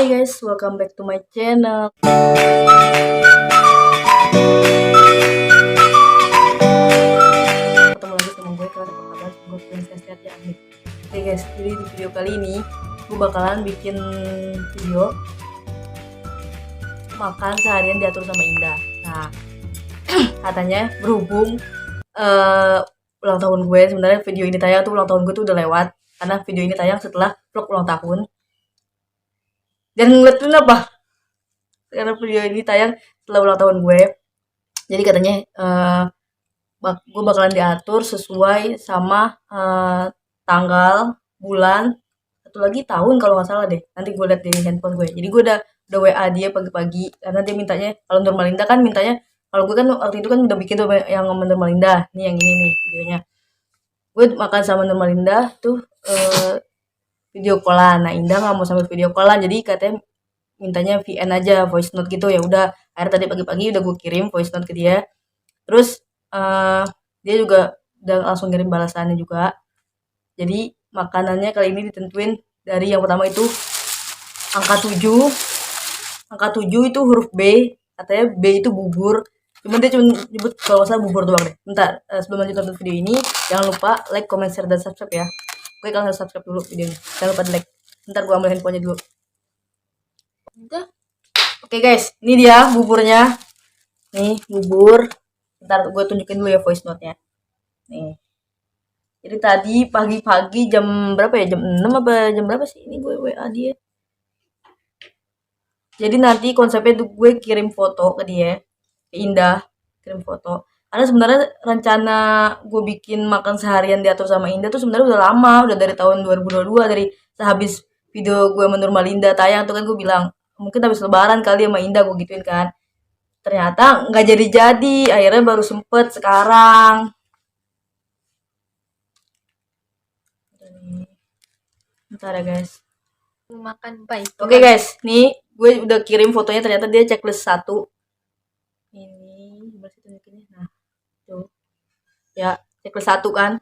Hai guys, welcome back to my channel. Ketemu lagi sama gue, kalian apa kabar? Gue sehat ya. Oke guys, jadi di video kali ini gue bakalan bikin video makan seharian diatur sama Indah. Nah, katanya berhubung ulang tahun gue, sebenarnya video ini tayang tuh ulang tahun gue tuh udah lewat, karena video ini tayang setelah vlog ulang tahun. Dan ngeliatin apa? Karena video ini tayang setelah ulang tahun gue. Jadi katanya gue bakalan diatur sesuai sama tanggal, bulan, satu lagi tahun kalau nggak salah deh. Nanti gue liat di handphone gue. Jadi gue udah WA dia pagi-pagi karena dia mintanya, kalau Nurmalinda kan mintanya, kalau gue kan waktu itu kan udah bikin tuh yang sama Nurmalinda. Nih yang ini nih videonya. Gue makan sama Nurmalinda tuh video callan. Nah, Indah nggak mau sambil video callan, jadi katanya mintanya VN aja, voice note gitu. Ya udah, akhirnya tadi pagi-pagi udah gue kirim voice note ke dia. Terus dia juga udah langsung kirim balasannya juga. Jadi makanannya kali ini ditentuin dari yang pertama itu angka 7. Angka 7 itu huruf B, katanya B itu bubur. Cuman dia cuma nyebut kalau nggak salah bubur doang deh. Bentar, sebelum lanjut nonton video ini, jangan lupa like, comment, share, dan subscribe ya. Oke, kalian harus subscribe dulu videonya. Jangan lupa di like. Ntar gue ambil handphonenya dulu. Udah. Oke guys, ini dia buburnya. Nih, bubur. Ntar gue tunjukin dulu ya voice note-nya. Nih. Jadi tadi pagi-pagi jam berapa ya? Jam 6 apa jam berapa sih? Ini gue WA dia. Jadi nanti konsepnya tuh gue kirim foto ke dia. Ke Indah. Kirim foto. Karena sebenarnya rencana gue bikin makan seharian diatur sama Indah tuh sebenarnya udah lama, udah dari tahun 2022, dari sehabis video gue sama Nurmalinda tayang tuh kan gue bilang mungkin habis lebaran kali sama Indah gue gituin kan. Ternyata nggak jadi-jadi, akhirnya baru sempet sekarang. Bentar ya guys. Makan apa itu? Oke guys, nih gue udah kirim fotonya, ternyata dia checklist 1. Ini masih tunjukinnya. Nah, tuh. Ya, checklist 1 kan.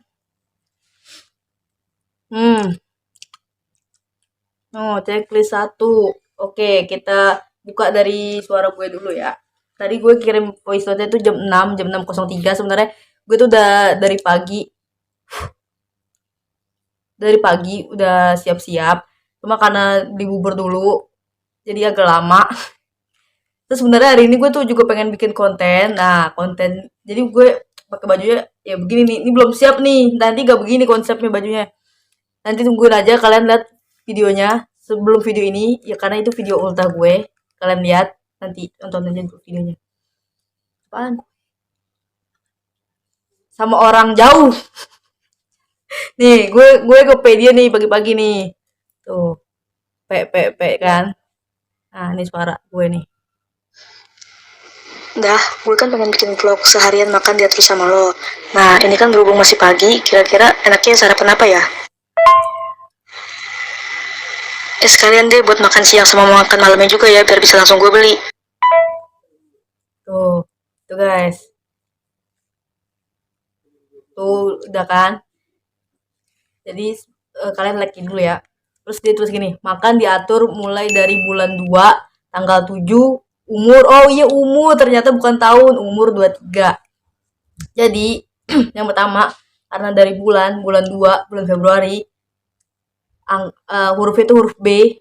Oh, checklist 1. Oke, kita buka dari suara gue dulu ya. Tadi gue kirim voice note-nya tuh jam 6, jam 6.03. Sebenarnya gue tuh udah dari pagi. Dari pagi udah siap-siap. Cuma karena dibubur dulu, jadi agak lama. Terus sebenarnya hari ini gue tuh juga pengen bikin konten. Nah, konten. Jadi gue pakai bajunya ya begini nih. Ini belum siap nih. Nanti gak begini konsepnya bajunya. Nanti tungguin aja kalian lihat videonya sebelum video ini ya, karena itu video ultah gue. Kalian lihat nanti, tonton aja dulu videonya. Apaan? Sama orang jauh. Nih, gue ke dia nih pagi-pagi nih. Tuh. Kan. Nah, ini suara gue nih. Dah, gue kan pengen bikin vlog seharian makan diatur sama lo. Nah, ini kan berhubung masih pagi, kira-kira enaknya sarapan apa ya? Sekalian deh buat makan siang sama makan malamnya juga ya, biar bisa langsung gue beli. Tuh guys. Tuh, udah kan? Jadi kalian like dulu ya. Terus dia tulis gini, makan diatur mulai dari bulan 2, tanggal 7, umur. Oh iya, umur, ternyata bukan tahun, umur 23. Jadi, yang pertama, karena dari bulan 2, bulan Februari, huruf itu huruf B.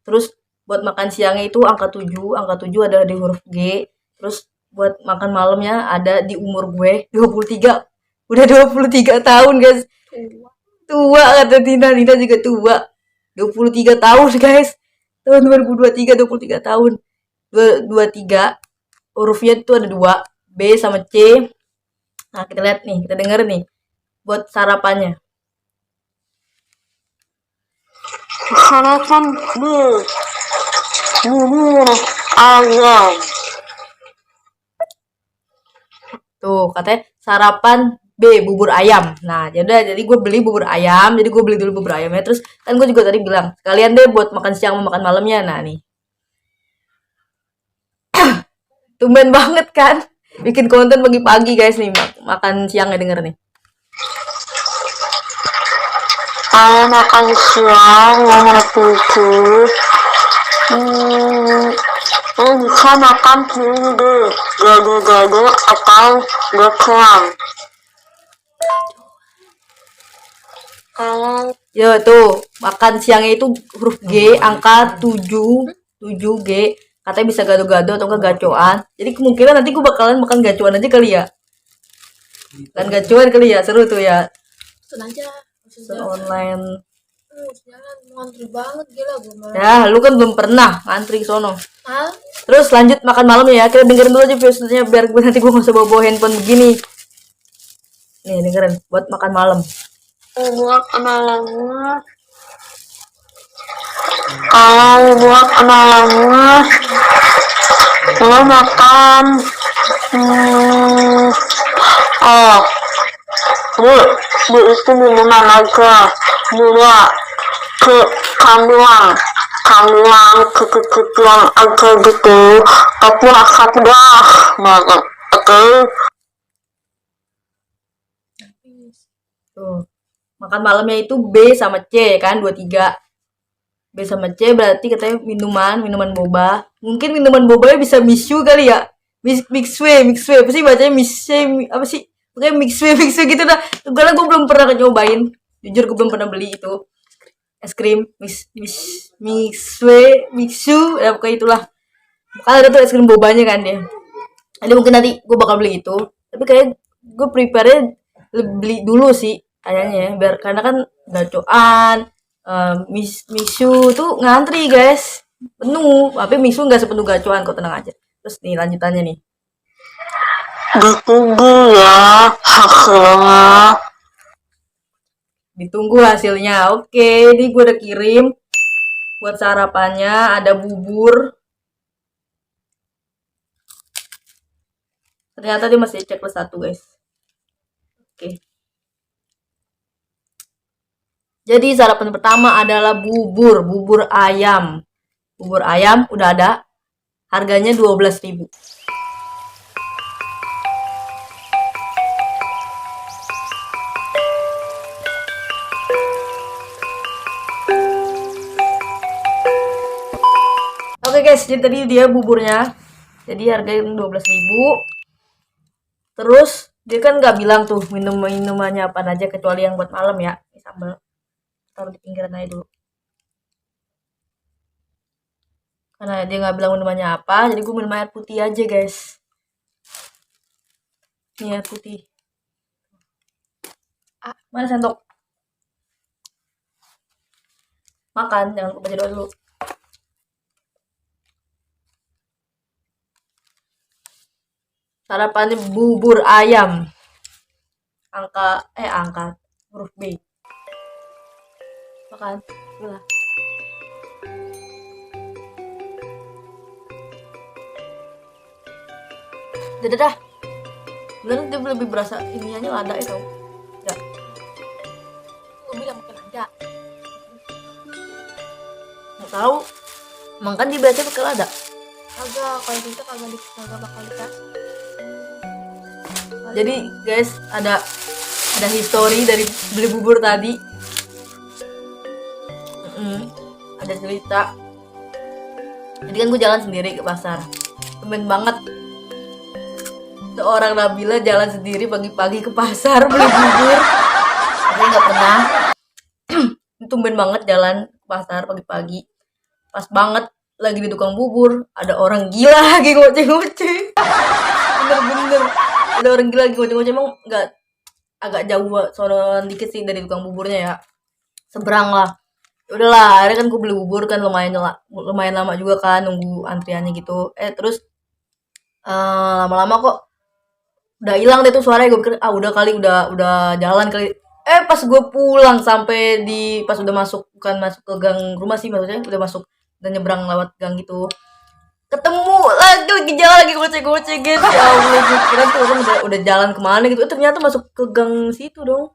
Terus buat makan siangnya itu angka 7 ada di huruf G. Terus buat makan malamnya ada di umur gue 23. Udah 23 tahun guys. Tua kata Tina juga tua. 23 tahun guys. Tahun 2023 23 tahun. 23 hurufnya itu ada 2, B sama C. Nah, kita lihat nih, kita denger nih buat sarapannya. Sarapan bubur ayam. Tuh, katanya sarapan B, bubur ayam. Nah, jadi gue beli bubur ayam. Jadi gue beli dulu bubur ayamnya. Terus kan gue juga tadi bilang, sekalian deh buat makan siang sama makan malamnya. Nah, nih. Tumben banget kan? Bikin konten pagi-pagi guys nih. Makan siangnya denger nih. Makan siang nomor 7 Hmm, lo bisa makan ini deh, gado-gado atau gacoan. Kalau Ya tuh, makan siangnya itu huruf G, angka 7, 7G. Katanya bisa gado-gado atau enggak gacoan. Jadi kemungkinan nanti gue bakalan makan gacoan aja kali ya. Dan gacoan kali ya, seru tuh ya. Pesan aja. Pesan online. Jangan ngantri banget gila gue malah. Ya, lu kan belum pernah ngantri ke sono. Hah? Terus lanjut makan malam ya. Kita dengerin dulu aja voice-nya biar gue nanti gue gak usah bawa handphone begini. Nih, dengerin buat makan malam. buat malamnya, kalau buat malamnya, lo makan, hmm, oh, bu itu minuman aja, buat ke kandungan, kecil-kecilan aja gitu, tapi rasa pedas banget, oke? Tuh. Makan malamnya itu B sama C kan, 23. B sama C berarti katanya minuman boba. Mungkin minuman bobanya bisa misu kali ya. Mixway. Apa sih bacanya mixway, apa sih? Pokoknya mixway gitu dah. Karena gue belum pernah nyobain. Jujur gue belum pernah beli itu. Es krim mixway, mixu, ya pokoknya itulah. Kan ada tuh es krim bobanya kan dia. Jadi mungkin nanti gue bakal beli itu. Tapi kayak gue prepare beli dulu sih kayaknya ya. Biar karena kan gacoan, misu tuh ngantri guys, penuh. Tapi misu nggak sepenuh gacoan kok, tenang aja. Terus nih lanjutannya nih. Ditunggu ya hasilnya. Ditunggu hasilnya. Oke, ini gue udah kirim. Buat sarapannya ada bubur. Ternyata dia masih checklist 1 guys. Oke. Jadi sarapan pertama adalah bubur ayam. Bubur ayam udah ada. Harganya 12.000. Oke guys, jadi tadi dia buburnya. Jadi harganya 12.000. Terus dia kan nggak bilang tuh minumannya apa aja kecuali yang buat malam ya. Ini sambal taruh di pinggiran aja dulu. Karena dia nggak bilang minumannya apa, jadi gue minum air putih aja guys. Ini air putih. Mana sendok? Makan, jangan lupa baca doa dulu. Sarapannya bubur ayam. Angka huruf B. Makan. Gila. Dadah. Beneran dia lebih berasa ininya lada ya tau. Ya. Gue bilang makan aja. Nggak tahu. Emang kan dia biasanya pakai lada. Kagak, kalau kita kagak bakal dikasih. Jadi guys, ada history dari beli bubur tadi. Ada cerita. Jadi kan gue jalan sendiri ke pasar. Temen banget seorang Nabila jalan sendiri pagi-pagi ke pasar beli bubur. Saya nggak pernah. Tumben banget jalan ke pasar pagi-pagi. Pas banget lagi di tukang bubur, ada orang gila lagi ngoceh-ngoceh. Bener-bener ada orang gila lagi ngoceh-ngoceh. Emang nggak agak jauh sono dikit sih dari tukang buburnya ya, seberang lah. Udahlah, akhirnya kan gue beli bubur kan lumayan lama juga kan nunggu antriannya gitu. Terus lama-lama kok udah hilang deh tuh suaranya. Gue pikir udah kali udah jalan kali. Pas gue pulang sampai pas udah masuk, bukan masuk ke gang rumah sih, maksudnya udah masuk dan nyebrang lewat gang gitu, ketemu lagi jalan lagi goceh-goceh gitu. Ya Allah, gue kira tuh orang udah jalan kemana gitu. Ternyata masuk ke gang situ dong.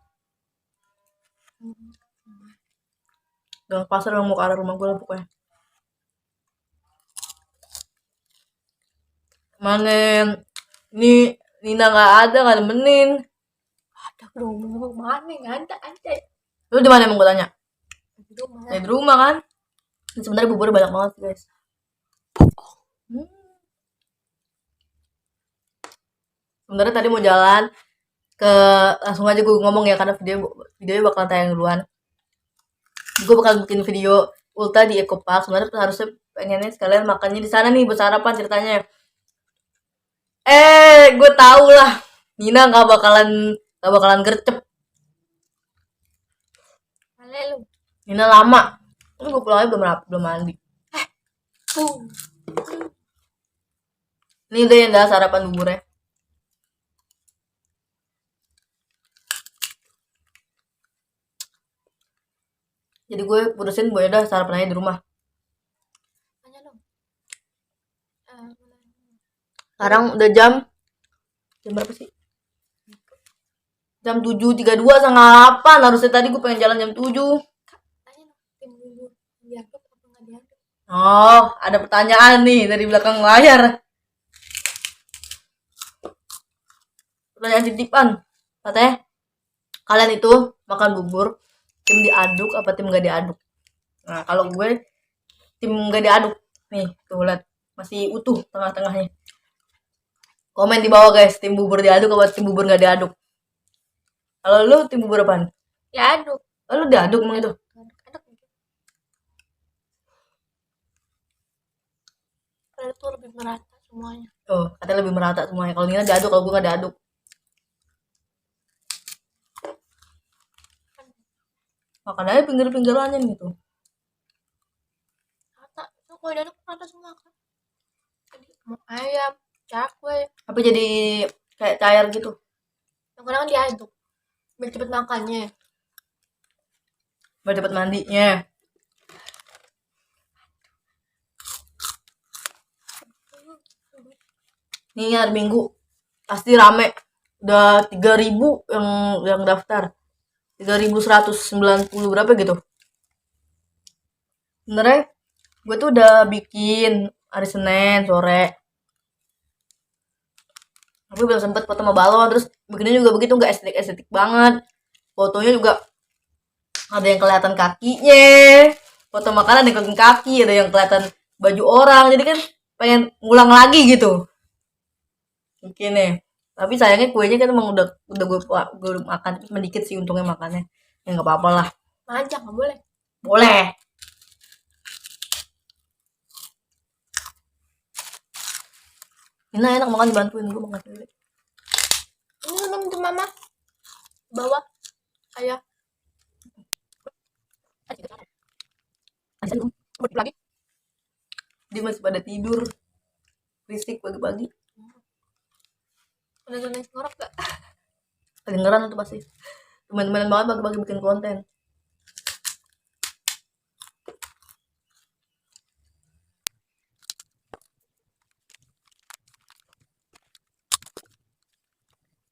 Gang pasar yang mau ke arah rumah gue lah pokoknya. Mana ini Nina nggak nemenin. Ada dong, mau mana? Nggak ada. Lu di mana emang gue tanya? Di rumah. Di rumah kan. Sebenarnya bubur banyak banget guys. Hmm. Sebenarnya tadi mau jalan ke langsung aja gue ngomong ya karena videonya bakalan tayang duluan. Gue bakal bikin video ulta di Eco Park. Sebenarnya harusnya pengennya sekalian makannya di sana nih buat sarapan ceritanya. Gue tahu lah. Nina nggak bakalan gercep. Ale lu. Nina lama. Tapi gue pulangnya belum mandi. Tuh. Ini udah yang dah sarapan buburnya. Jadi gue putusin gue udah sarapan aja di rumah. Tanya dong. Sekarang udah jam berapa sih? Jam 7.32 setengah 8. Harusnya tadi gue pengen jalan jam 7. Tanya dong. Tim bubur diaduk apa nggak diaduk? Oh, ada pertanyaan nih dari belakang layar. Pertanyaan titipan. Katanya, kalian itu makan bubur, tim diaduk apa tim gak diaduk? Nah, kalau gue, tim gak diaduk. Nih, tuh lihat. Masih utuh tengah-tengahnya. Komen di bawah guys, tim bubur diaduk apa tim bubur gak diaduk? Kalau lu tim bubur apaan? Diaduk. Oh, lu diaduk emang itu? Aduk gitu. Karena itu lebih merata semuanya. Oh, katanya lebih merata semuanya. Kalau Nina diaduk, kalau gue gak diaduk. Makan aja pinggir-pinggirannya gitu. Rata. Itu kalau diaduk rata semua kan. Jadi mau ayam, cakwe. Apa jadi kayak cair gitu? Yang kadang diaduk. Biar cepet makannya. Biar cepet mandinya. Nih hari Minggu pasti rame. Udah 3.000 yang daftar. 3.190 berapa gitu. Sebenernya gue tuh udah bikin hari Senin sore. Tapi belum sempet foto sama balon. Terus bikinnya juga begitu gak estetik banget. Fotonya juga ada yang kelihatan kakinya. Foto makanan ada yang kelihatan kaki. Ada yang kelihatan baju orang. Jadi kan pengen ngulang lagi gitu. Mungkin nih. Tapi sayangnya kuenya kan emang udah gue makan sedikit sih untungnya makannya. Ya nggak apa-apa lah. Manja nggak boleh. Boleh. Ini enak makan dibantuin gue makan sendiri. Ini minum tuh mama. Bawa. Ayah. Lagi. Dia masih pada tidur. Berisik pagi-pagi. Udah nangis ngorok gak? Kedengeran tuh pasti. Teman-teman banget pagi-pagi bikin konten.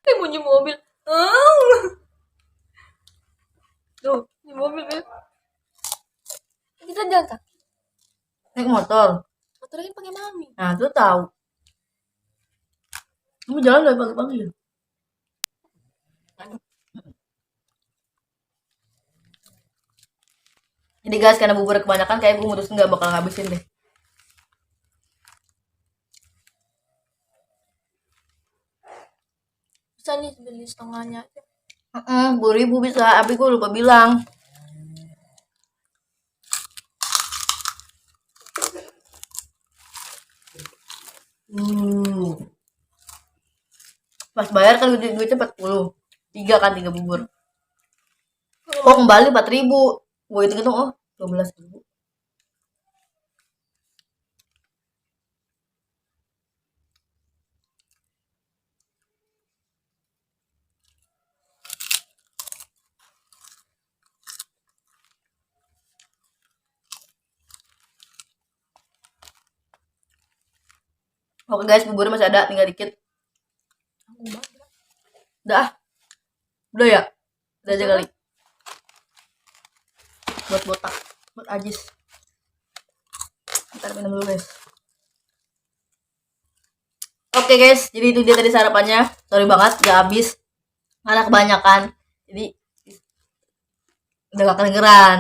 Kayak bunyi mobil. Tuh, bunyi mobil ya. Kita jalan kaki. Naik motor. Motornya kan pakai mami. Nah, tuh tahu. Kamu jalan dari pagi-pagi ya? Jadi guys, karena bubur kebanyakan kayak gue mutusin gak bakal ngabisin deh. Bisa nih beli setengahnya aja. 10.000 bisa, tapi gue lupa bilang. Pas bayar kan duitnya 40. 3 bubur. Oh kembali 4.000. Gue hitung-hitung oh 12.000. Oke guys, buburnya masih ada, tinggal dikit. Udah. Udah ya? Udah aja kali. Buat botak, buat ajis. Ntar minum dulu guys. Oke guys, jadi itu dia tadi sarapannya. Sorry banget, gak habis. Karena kebanyakan. Jadi udah gak kedengeran.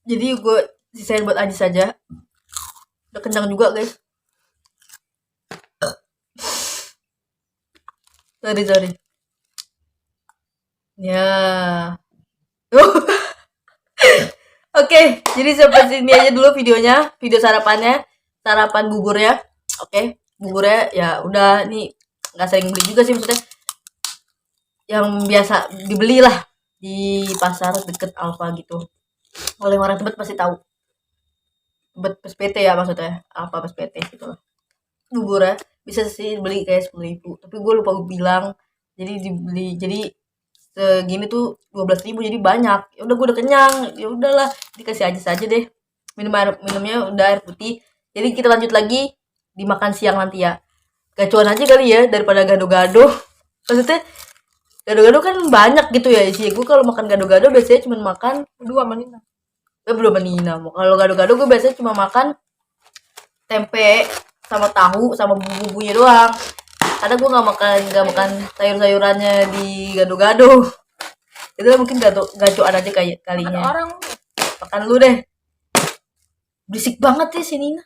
Jadi gue sisain buat ajis saja. Udah kenyang juga guys. Sorry. Ya. Oke, jadi seperti ini aja dulu videonya, video sarapannya, sarapan bubur ya. Oke, buburnya ya udah nih nggak sering beli juga sih, maksudnya yang biasa dibeli lah di pasar deket Alfa gitu. Oleh orang Tebet pasti tahu. Tebet PSPT ya maksudnya, Alfa PSPT gitu lah. Buburnya bisa sih beli kayak 10.000, tapi gue lupa gue bilang. Jadi dibeli, jadi segini tuh 12.000, jadi banyak. Ya udah gue udah kenyang, ya udahlah dikasih aja saja deh. Minumnya udah air putih. Jadi kita lanjut lagi di makan siang nanti ya. Gacuan aja kali ya daripada gado-gado. Maksudnya gado-gado kan banyak gitu ya isi. Gue kalau makan gado-gado biasanya cuma makan Dua menit. belum menina. Kalau gado-gado gue biasanya cuma makan tempe sama tahu sama bumbu-bumbunya doang. Karena gue nggak makan sayur-sayurannya di gado-gado. Itu mungkin gacoan aja kayak Ada kalinya. orang Makan lu deh. Berisik banget ya si Nina.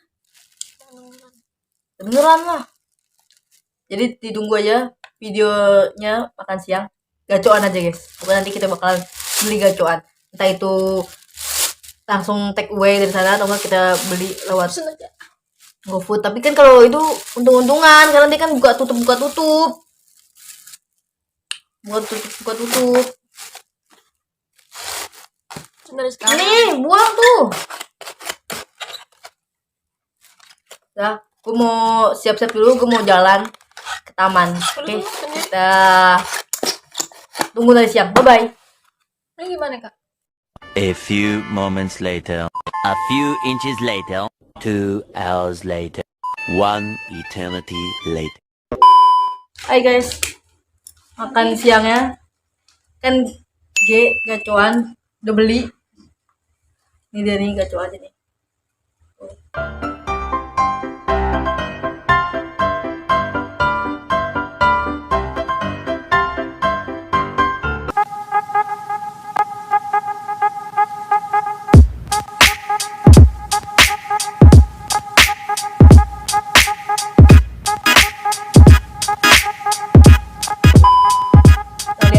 Beneran lah. Jadi ditunggu aja videonya makan siang. Gacoan aja guys. Pokoknya nanti kita bakalan beli gacoan. Entah itu langsung take away dari sana atau enggak kita beli lewat pesen aja. GoFood. Tapi kan kalau itu untung-untungan karena dia kan buka tutup. Buka tutup. Pesen dari sekarang. Nih, buang tuh. Nah, gue mau siap-siap dulu, gue mau jalan ke taman. Oke, kita tunggu dari siang. Bye-bye. Ini gimana kak? A few moments later. A few inches later. 2 hours later. 1 eternity later. Hai guys. Makan siangnya. Kan gacoan udah beli. Ini dia nih gacoannya nih.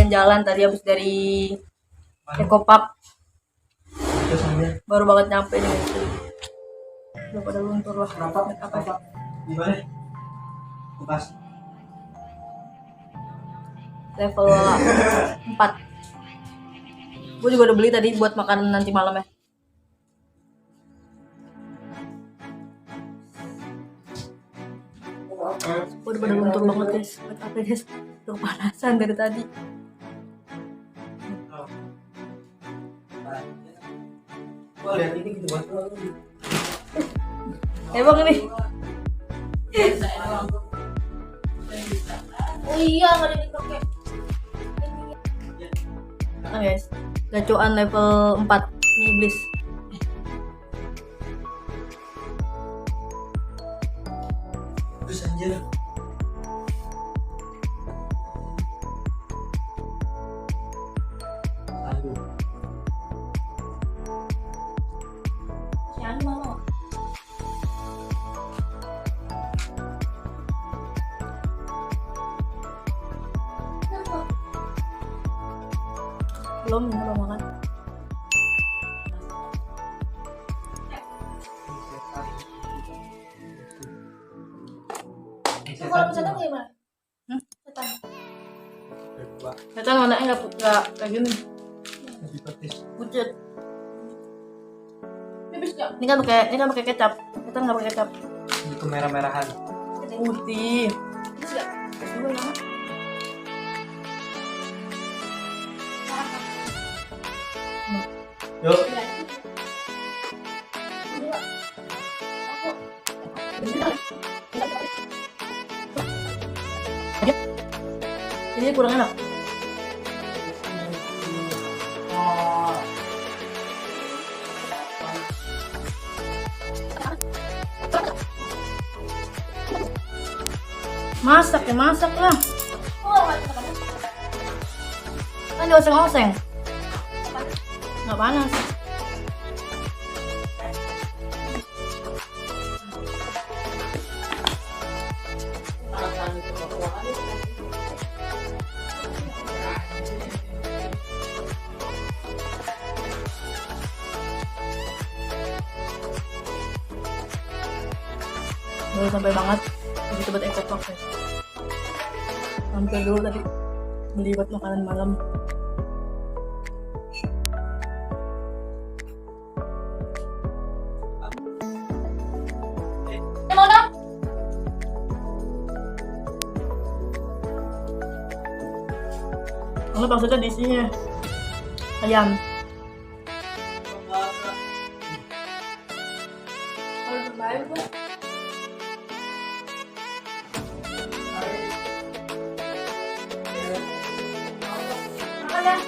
Jalan tadi habis dari Ekopark, baru banget nyampe nih. Udah pada luntur lah. Apa? Gimana? Bukas. Level 4. Gue juga udah beli tadi buat makan nanti malam ya. Gue udah pada luntur banget guys. Buat apa guys? Udah kepanasan dari tadi. Gua lihat ini gitu banget. Emang nih. Oh iya, nggak ada dipakai. Nah guys, gacoan level 4 nih Bliss. Terus anjir. Aduh. Sian mana? Belum makan. Kalau misalnya gimana? Setan. Setan warnanya nggak kayak gini. Lebih petis. Pucet. Bibis nggak? Ini kan pakai kecap. Setan nggak pakai kecap. Ini kemerah-merahan. Putih. Bibis nggak? Dulu lama. Yuk. Jadi kurang enak. Masak lah. Kan dioseng-oseng. Nggak panas. Nggak sampai banget. Begitu buat ekor guys. Hampir dulu tadi beli buat makanan malam. Enggak, maksudnya di sini ayam. Kalau terbaik gue. Apa ya?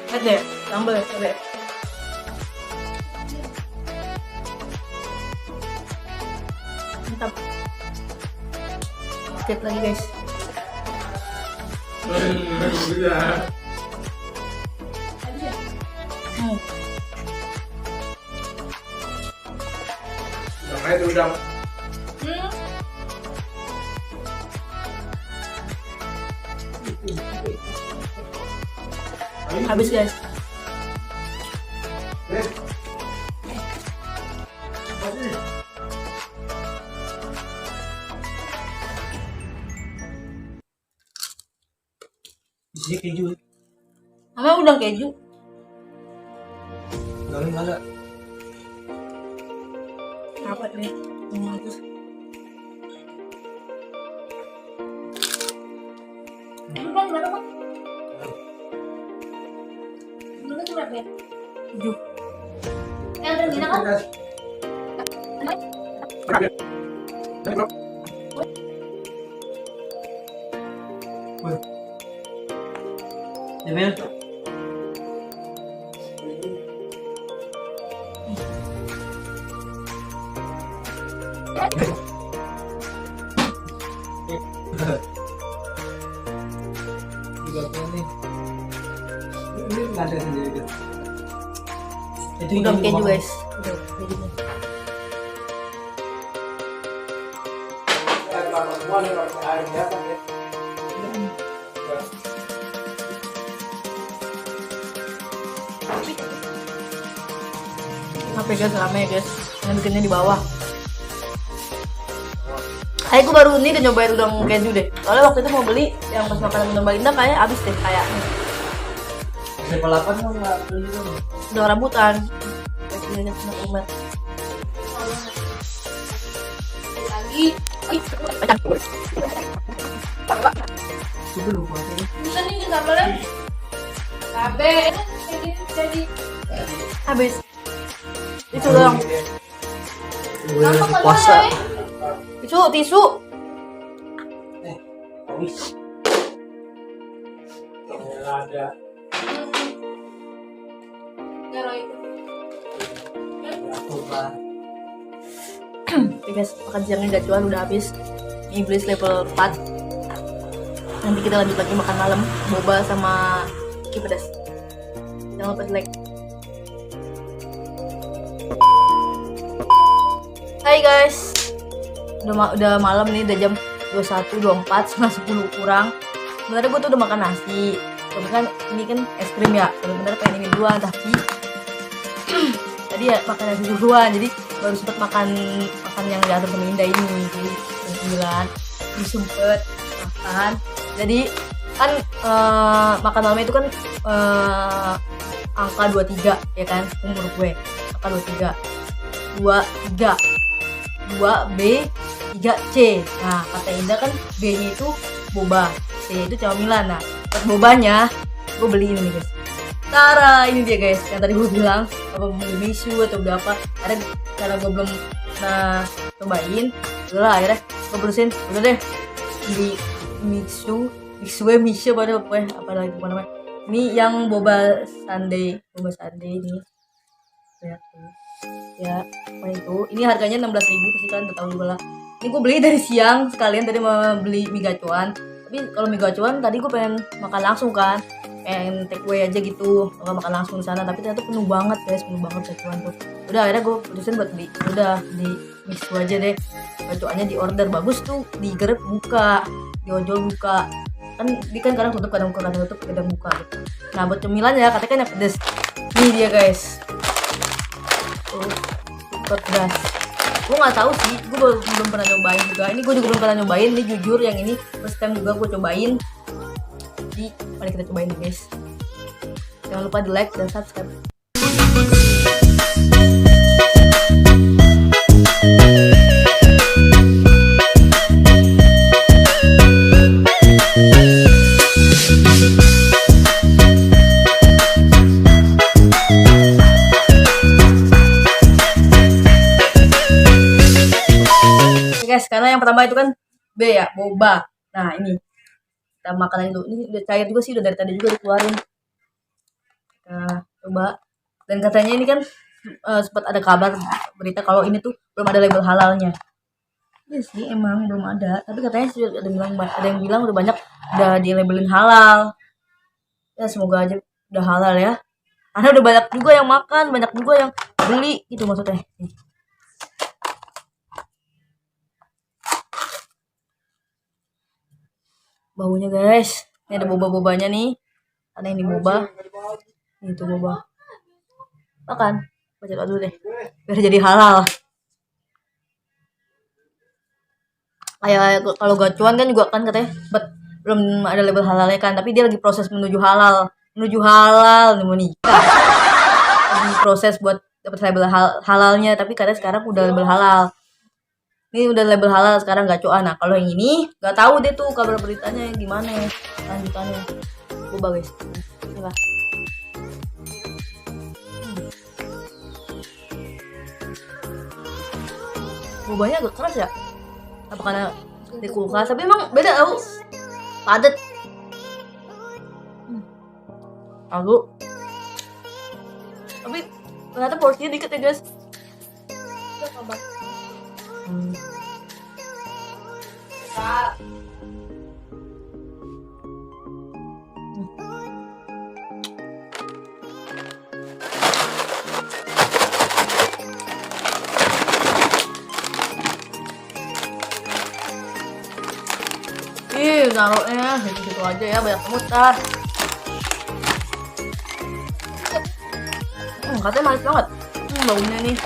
Lihat deh, sambal deh. Mantap. Skip lagi guys. Hmm. Namanya itu udang. Habis guys. Di sini keju. Namanya udang keju. Dalam ada. Apa nih? Bagus. Ini kan berapa bang? Dulu tuh berapa ya? 7. Yang tergina kan? Jamil. Ini nggak ada sendiri gitu. Itu Udang keju Bang. guys. Udang keju. HP guys, rame ya guys. Yang bikinnya di bawah. Aku baru ini udah nyobain udang keju deh. Soalnya waktu itu mau beli yang pas makanan udang Mbak Indah kayak habis deh kayaknya. SMP 8 mau nggak beli itu? Udang rambutan. Kayaknya kena umat. Lagi. Itu lupa sih. Bisa nih sambalnya. Cabe. Jadi. Habis. Itu dong. Apa Puasa. Tisu. Habis. Ada. Kalau itu. Coba. Oke guys, makan siangnya gacuan udah habis. Ini Iblis level 4. Nanti kita lanjut lagi makan malam, boba sama iki pedas. Jangan lupa di like. Hai guys, udah malam nih, udah jam 21.24, setengah 10 kurang. Sebenarnya gue tuh udah makan nasi, tapi kan ini kan es krim ya, sebenarnya pengen ini duluan, tapi tadi ya makan nasi duluan, jadi baru sempet makan yang diatur sama Indah ini, jadi jam 9 disempet makan. Jadi kan makan malam itu kan angka 23 ya kan, umur gue angka 23, 2B 3C. Nah kata Indah kan B nya itu boba, C nya itu camilan. Nah buat bobanya gue beli ini nih guys, Tara, ini dia guys yang tadi gue bilang apa beli misu atau berapa, karena gue belum cobain, udah akhirnya gue berusin, udah deh beli misu pada apa lagi namanya, ini yang boba sundae ini ya apa itu, ini harganya 16.000, pasti kalian udah tahu juga lah. Ini gue beli dari siang sekalian, tadi mau beli mie gacuan, tapi kalau mie gacuan tadi gue pengen makan langsung kan, pengen take away aja gitu, nggak makan langsung di sana, tapi ternyata penuh banget guys, penuh banget gacuan tuh. Udah akhirnya gue putusin buat beli, udah di mix aja deh, gacuannya di order bagus tuh, di Grab buka, di ojol buka, kan kadang tutup, kadang buka gitu. Nah buat cemilan ya katanya kan yang pedes, ini dia guys, super pedas. Gue nggak tahu sih, gue belum pernah nyobain juga. Ini gue juga belum pernah nyobain, ini jujur yang ini first time juga gue cobain. Jadi mari kita cobain guys. Jangan lupa di like dan subscribe. Guys, karena yang pertama itu kan B ya, boba. Nah ini kita makanan itu, ini udah cair juga sih, udah dari tadi juga dikeluarin. Nah coba, dan katanya ini kan sempat ada kabar berita kalau ini tuh belum ada label halalnya. Iya sih emang belum ada, tapi katanya sih ada yang bilang udah banyak udah di labelin halal. Ya semoga aja udah halal ya, karena udah banyak juga yang makan, banyak juga yang beli gitu maksudnya. Baunya guys, ini ada boba-bobanya nih, ada yang di boba, ini tuh boba. Makan, baca dulu deh, biar jadi halal. Kayak kalau gacuan kan juga kan katanya belum ada label halalnya kan, tapi dia lagi proses menuju halal nih, mau nikah. Lagi proses buat dapat label halalnya, tapi katanya sekarang udah label halal. Ini udah label halal sekarang gacuan. Nah kalau yang ini nggak tahu deh tuh kabar beritanya gimana lanjutannya. Coba guys, inilah. Bobanya agak keras ya, apa karena di kulkas, tapi emang beda tau, padet. Lalu tapi ternyata porsinya dikit ya guys. Naruhnya gitu aja ya, banyak mutar. Katanya manis banget baunya nih.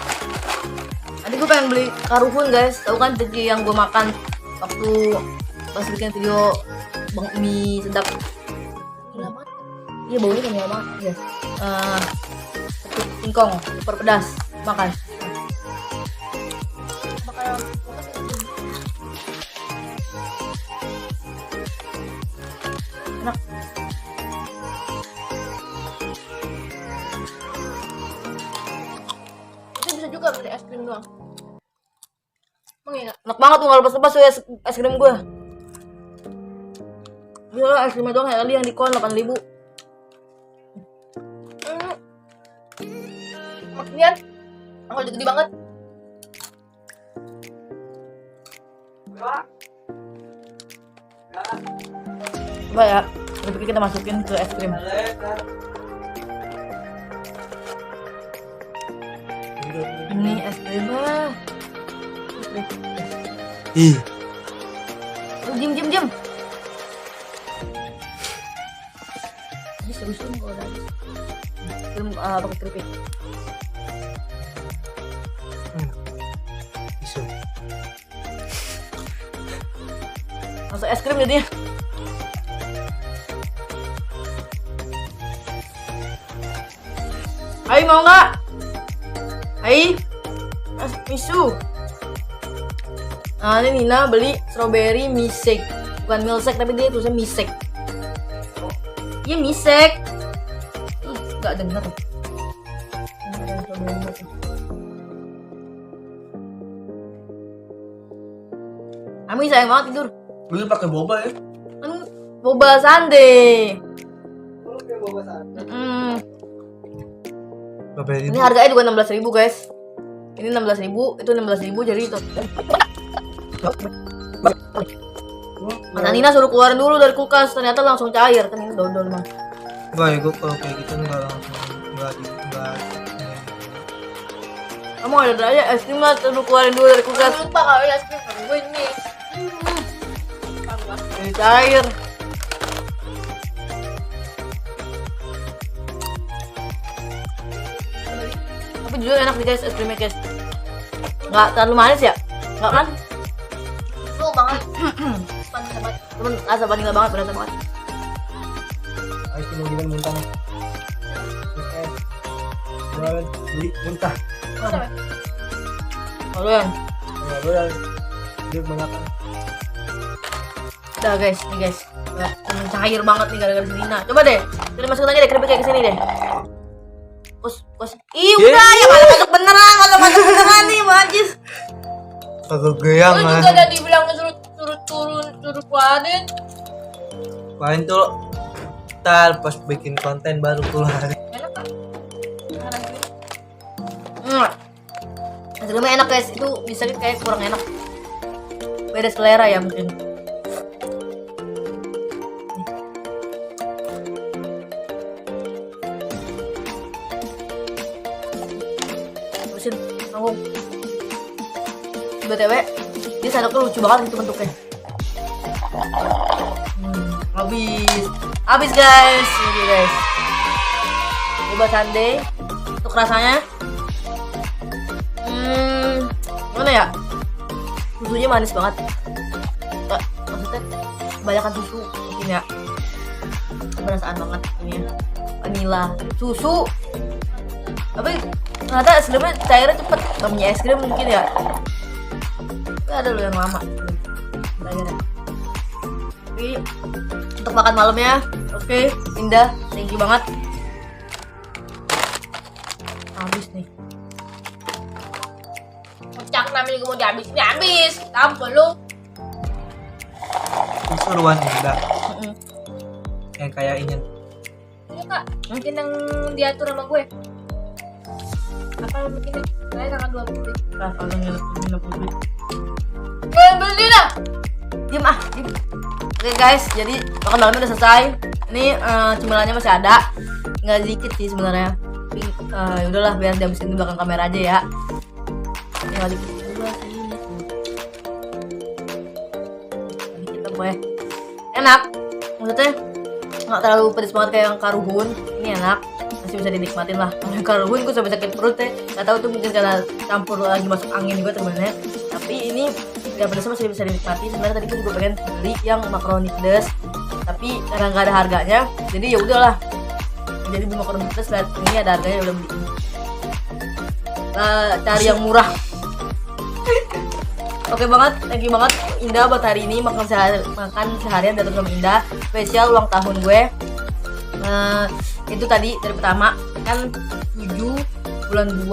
Tadi gue pengen beli karuhun guys, tahu kan tadi yang gue makan waktu pas bikin video bang mie sedap. Iya baunya kan banget guys. Singkong super pedas, makan. Enak. Itu bisa juga beli es krim doang. Mengingat. Enak banget tuh kalau lepas-lepas tuh es krim gue. Gila es krimnya doang ya kali yang di kon 8.000. Maksudnya aku gede banget. Coba ya, berarti kita masukin ke es krim. Ini es krim lah. Jim. Ini seriusin kalau ada. Krim pakai keripik. Masuk es krim jadinya. Hai mau nggak? Hai, es misu. Nah ini Nina beli strawberry milkshake, bukan milkshake tapi dia tulisannya milkshake. Iya milkshake. Nggak dengar. Ami sayang banget tidur. Lu pakai boba ya? Kan boba sundae. Ini harganya juga 16.000 guys. Ini 16.000, itu 16.000 jadi itu. Mana Nina suruh keluarin dulu dari kulkas, ternyata langsung cair kan ini dodol mah. Enggak ya, gue kalau kayak gitu nggak langsung enggak. Kamu ada aja es krim lah, suruh keluarin dulu dari kulkas. Lupa kalau es krim gue ini. Ini cair. Tapi jujur enak nih guys es krimnya guys. Nggak terlalu manis ya? Nggak kan? Lu banget. Panas banget. Cuman rasa vanilla banget, berasa banget. Ayo cuma gimana muntah nih. Jualan beli muntah. Masa, Bang? Kalian, Enggak boleh. Dia banyak. udah guys, nih guys. Nggak, cair banget nih gara-gara Selina. Coba deh, kita masukin lagi deh keripik kayak kesini deh. Kus. Ih, udah ya malah masuk beneran, nih, majis. Kagak goyang Lu juga udah dibilang suruh keluarin. Main tuh ntar pas bikin konten baru keluar. Enak kan? Enak gitu. Hasilnya enak guys, itu bisa kayak kurang enak. Beda selera ya mungkin. Terusin, tanggung. BTW, dia sendoknya lucu banget itu bentuknya. Habis guys, ini guys. Coba sundae untuk rasanya. Gimana ya? Susunya manis banget. Nggak, maksudnya kebanyakan susu mungkin ya. Perasaan banget ini ya. Vanilla, susu. Tapi ternyata es krimnya cairnya cepet. Gak punya es krim mungkin ya. Tapi ada loh yang lama. Bayar. Tapi untuk makan malamnya, oke, Indah, thank you banget. Habis nih. Kocak namanya gue mau habis. Tampol lu. Seruan enggak. Yang kayak ini. Ini Kak, mungkin yang diatur sama gue. Apa bikinnya? Saya tanggal 20. Nah, kalau nginep publik. Beli dah. Diem. Oke guys, jadi makan malamnya udah selesai. Ini cemilannya masih ada, nggak sedikit sih sebenarnya. Tapi udahlah biar dihabisin di belakang kamera aja ya. Tinggal dikit juga sih. Dikit apa ya? Enak, maksudnya nggak terlalu pedes banget kayak yang karuhun. Ini enak, masih bisa dinikmatin lah. Kalau yang karuhun gue sampai sakit perut ya. Nggak tahu tuh mungkin karena campur lagi masuk angin juga temennya. Tapi ini nggak pedesnya masih bisa dinikmati. Sebenarnya tadi gue juga pengen beli yang makaroni pedes, tapi karena nggak ada harganya, jadi ya udahlah. Jadi beli makaroni pedes, lihat ini ada harganya, udah beli. Cari yang murah. Oke banget, thank you banget Indah buat hari ini makan seharian datang sama Indah. Spesial ulang tahun gue. Itu tadi dari pertama kan 7 bulan 2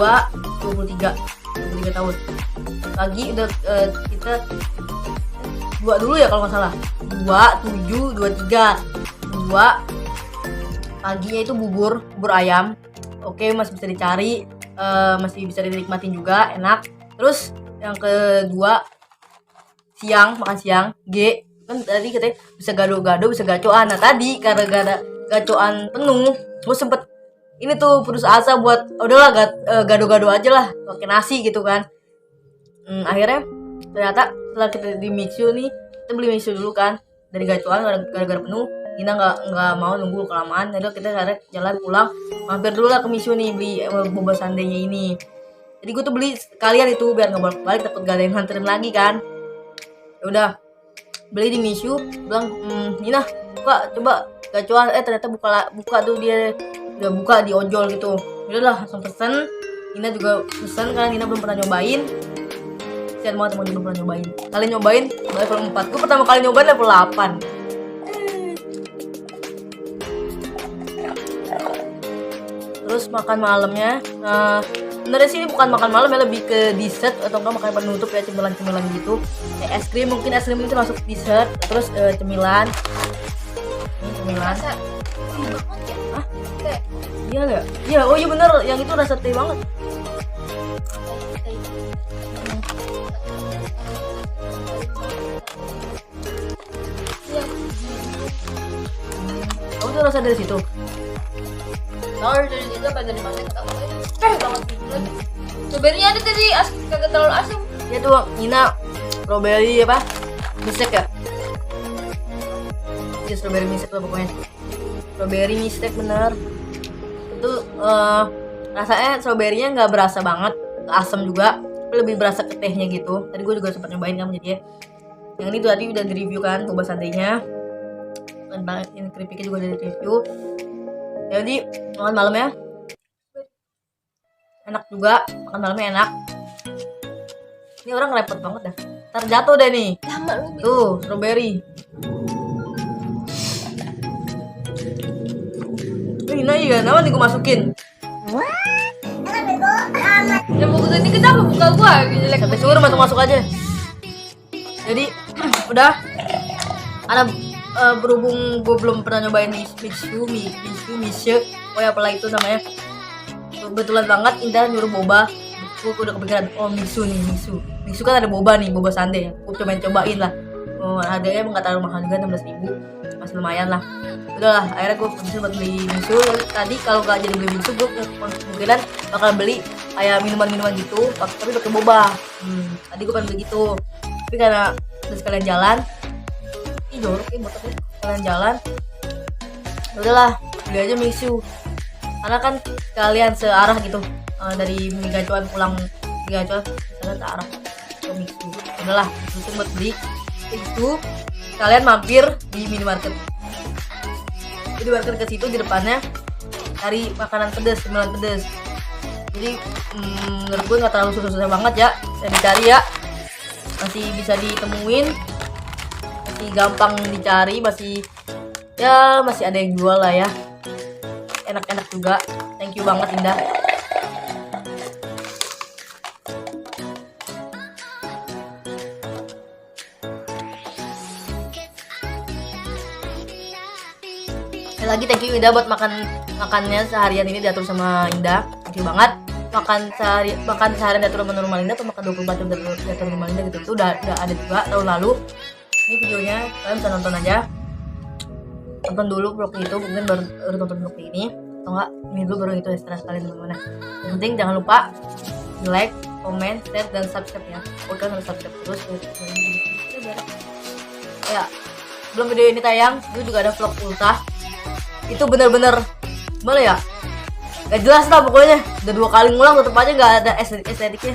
23 tahun. Pagi udah kita 2 dulu ya kalau nggak salah. 2 7 23 2 paginya itu bubur ayam. Oke, masih bisa dicari, masih bisa dinikmatin juga, enak. Terus yang kedua makan siang G kan tadi katanya bisa gado-gado, bisa gacoan. Nah tadi karena gacoan penuh, gue sempet ini tuh putus asa buat udahlah gado-gado aja lah pakai nasi gitu kan. Akhirnya ternyata setelah kita di mixu nih, kita beli mixu dulu kan dari gacoan gara-gara penuh. Kita nggak mau nunggu kelamaan, jadi kita jalan pulang, mampir dulu lah ke mixu nih beli boba sundae-nya ini. Jadi gue tuh beli sekalian itu biar nggak balik takut gak ada yang nganterin lagi kan. Ya udah beli di mixu, bilang Nina buka coba gacoan, ternyata buka tuh dia udah buka di ojol gitu. Udahlah langsung pesen. Nina juga pesen kan, Nina belum pernah nyobain. Kasian banget temen belum pernah nyobain. Kalian nyobain level 4. Gue pertama kali nyobain level 8. Terus makan malamnya, sebenarnya sih ini bukan makan malam ya, lebih ke dessert atau enggak makan penutup ya, cemilan gitu. Es krim, mungkin es krim itu masuk dessert. Terus cemilan. Rasa teh banget ya. Hah? Teh. Iya nggak? Iya, oh iya bener, yang itu rasa teh banget. Iya. Kamu tuh rasa dari situ. Tahu dari situ apa dari mana kata gue. Banget gitu. Sebenarnya ada tadi kagak terlalu asam. Ya tuh Nina strawberry apa? Mistek ya? Ya strawberry mistek lah pokoknya. Strawberry mistek bener. Itu rasanya strawberry-nya nggak berasa banget, asam juga. lebih berasa ke tehnya gitu. Tadi gue juga sempat nyobain kan jadi yang ini tuh tadi udah di-review kan boba santainya, dan ini keripiknya juga udah di-review. Jadi makan malamnya enak juga, makan malamnya enak. Ini orang repot banget dah, ntar jatuh deh nih. Lama lu. Tuh strawberry. Ini iya, nama nih gue masukin. Ya bagus ini kenapa buka gua jelek. Sampai suruh masuk aja. Jadi udah, karena berhubung gue belum pernah nyobain Mishu, oh ya apalah itu namanya. Kebetulan banget Indah nyuruh boba, gue udah kepikiran, oh Mishu kan ada boba nih, boba sande ya. Gue cobain lah. Harganya emang gak terlalu mahal juga, 16.000, masih lumayan lah. Udahlah, akhirnya gue putusin buat beli Mishu. Tadi kalau gak jadi beli Mishu, gue kemungkinan bakal beli kayak minuman-minuman gitu, tapi pakai boba. Tadi gue pengen beli gitu, tapi karena udah sekalian jalan, jorok ya botolnya, sekalian jalan, udahlah beli aja Mishu. Karena kan kalian searah gitu, dari Migacuan pulang Migacuan, kalian searah ke Mishu. Udahlah, putusin buat beli itu. Kalian mampir di minimarket. Jadi market ke situ, di depannya cari makanan pedas, cemilan pedas. Jadi menurut gue nggak terlalu susah-susah banget ya, saya dicari ya, masih bisa ditemuin, masih gampang dicari, masih ada yang jual lah ya, enak-enak juga. Thank you banget Indah. Lagi thank you Indah buat makannya seharian ini diatur sama Indah. Thank you banget. Makan seharian diatur sama Normal Indah atau makan 24 jam diatur Normal Indah gitu. Itu udah ada juga tahun lalu. Ini videonya kalian bisa nonton aja. Nonton dulu vlog itu, mungkin baru nonton vlog ini. Atau enggak, ini dulu baru itu extra sekalian teman-teman. Yang penting jangan lupa like, comment, share, dan subscribe ya. Oke, harus subscribe terus. Ya, belum video ini tayang, itu juga ada vlog ultah. Itu bener-bener gimana ya, gak jelas lah pokoknya. Udah 2 kali ngulang tetep aja gak ada estetiknya.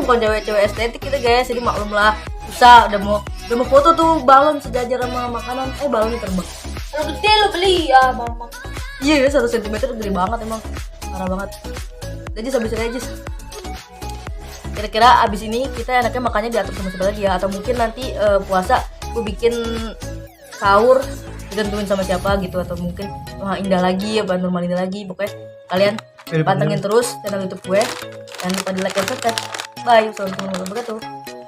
Bukan cewek-cewek estetik kita guys, jadi maklum lah. Susah, udah mau foto tuh balon sejajar sama makanan, balonnya terbang. Kalau gede lu beli ya bang. Iya, 1 cm gede banget emang, parah banget. Jadi habis aja. Kira-kira abis ini kita enaknya makannya diatur sama siapa lagi ya, atau mungkin nanti puasa gue bikin sahur ditentuin sama siapa gitu, atau mungkin Indah lagi apa Normal Indah lagi. Pokoknya kalian pantengin terus channel YouTube gue, jangan lupa di like dan subscribe. Bye, assalamualaikum warahmatullahi wabarakatuh.